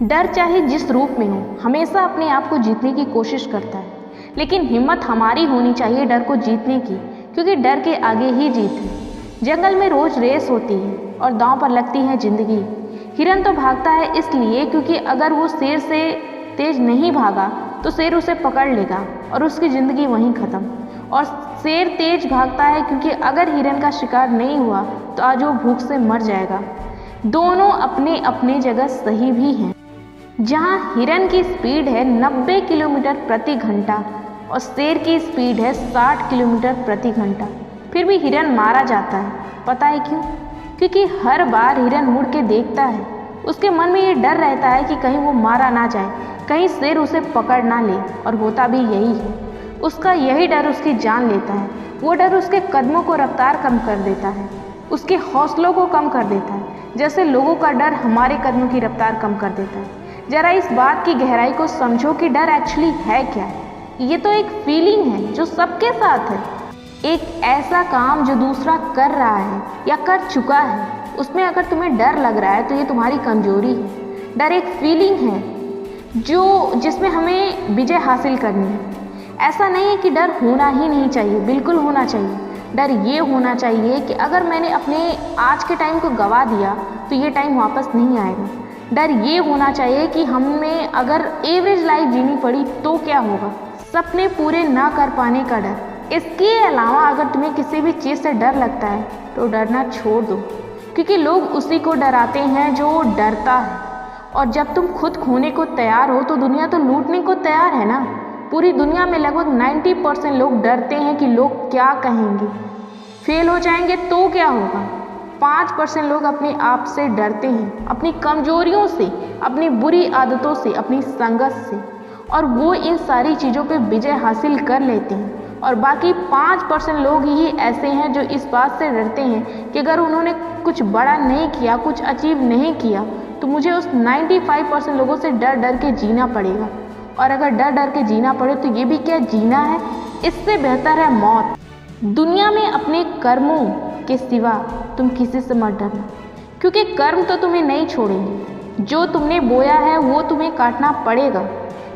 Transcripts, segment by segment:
डर चाहे जिस रूप में हो हमेशा अपने आप को जीतने की कोशिश करता है, लेकिन हिम्मत हमारी होनी चाहिए डर को जीतने की, क्योंकि डर के आगे ही जीत है। जंगल में रोज रेस होती है और दांव पर लगती है जिंदगी। हिरन तो भागता है इसलिए क्योंकि अगर वो शेर से तेज नहीं भागा तो शेर उसे पकड़ लेगा और उसकी ज़िंदगी वहीं ख़त्म। और शेर तेज भागता है क्योंकि अगर हिरन का शिकार नहीं हुआ तो आज वो भूख से मर जाएगा। दोनों अपने अपने जगह सही भी हैं। जहाँ हिरन की स्पीड है 90 किलोमीटर प्रति घंटा और शेर की स्पीड है 60 किलोमीटर प्रति घंटा, फिर भी हिरन मारा जाता है। पता है क्यों? क्योंकि हर बार हिरन मुड़ के देखता है, उसके मन में ये डर रहता है कि कहीं वो मारा ना जाए, कहीं शेर उसे पकड़ ना ले। और होता भी यही है, उसका यही डर उसकी जान लेता है। वो डर उसके कदमों को रफ्तार कम कर देता है, उसके हौसलों को कम कर देता है, जैसे लोगों का डर हमारे कदमों की रफ्तार कम कर देता है। जरा इस बात की गहराई को समझो कि डर एक्चुअली है क्या। ये तो एक फीलिंग है जो सबके साथ है। एक ऐसा काम जो दूसरा कर रहा है या कर चुका है, उसमें अगर तुम्हें डर लग रहा है तो ये तुम्हारी कमजोरी है। डर एक फीलिंग है जिसमें हमें विजय हासिल करनी है। ऐसा नहीं है कि डर होना ही नहीं चाहिए, बिल्कुल होना चाहिए। डर ये होना चाहिए कि अगर मैंने अपने आज के टाइम को गवा दिया तो ये टाइम वापस नहीं आएगा। डर ये होना चाहिए कि हमें अगर एवरेज लाइफ जीनी पड़ी तो क्या होगा, सपने पूरे ना कर पाने का डर। इसके अलावा अगर तुम्हें किसी भी चीज़ से डर लगता है तो डरना छोड़ दो, क्योंकि लोग उसी को डराते हैं जो डरता है। और जब तुम खुद खोने को तैयार हो तो दुनिया तो लूटने को तैयार है ना। पूरी दुनिया में लगभग 90% लोग डरते हैं कि लोग क्या कहेंगे, फेल हो जाएंगे तो क्या होगा। 5% लोग अपने आप से डरते हैं, अपनी कमजोरियों से, अपनी बुरी आदतों से, अपनी संगत से, और वो इन सारी चीज़ों पे विजय हासिल कर लेते हैं। और बाकी 5% लोग ही ऐसे हैं जो इस बात से डरते हैं कि अगर उन्होंने कुछ बड़ा नहीं किया, कुछ अचीव नहीं किया, तो मुझे उस 95% लोगों से डर डर के जीना पड़ेगा। और अगर डर डर के जीना पड़े तो ये भी क्या जीना है, इससे बेहतर है मौत। दुनिया में अपने कर्मों के सिवा तुम किसी से मत डरना, क्योंकि कर्म तो तुम्हें नहीं छोड़ेंगे। जो तुमने बोया है वो तुम्हें काटना पड़ेगा।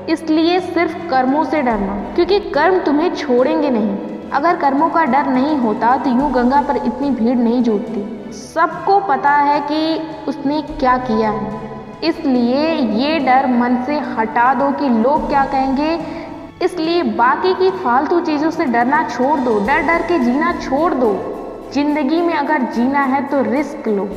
इसलिए सिर्फ कर्मों से डरना, क्योंकि कर्म तुम्हें छोड़ेंगे नहीं। अगर कर्मों का डर नहीं होता तो यूं गंगा पर इतनी भीड़ नहीं जुटती। सबको पता है कि उसने क्या किया है। इसलिए ये डर मन से हटा दो कि लोग क्या कहेंगे। इसलिए बाकी की फालतू चीज़ों से डरना छोड़ दो, डर डर के जीना छोड़ दो। जिंदगी में अगर जीना है तो रिस्क लो।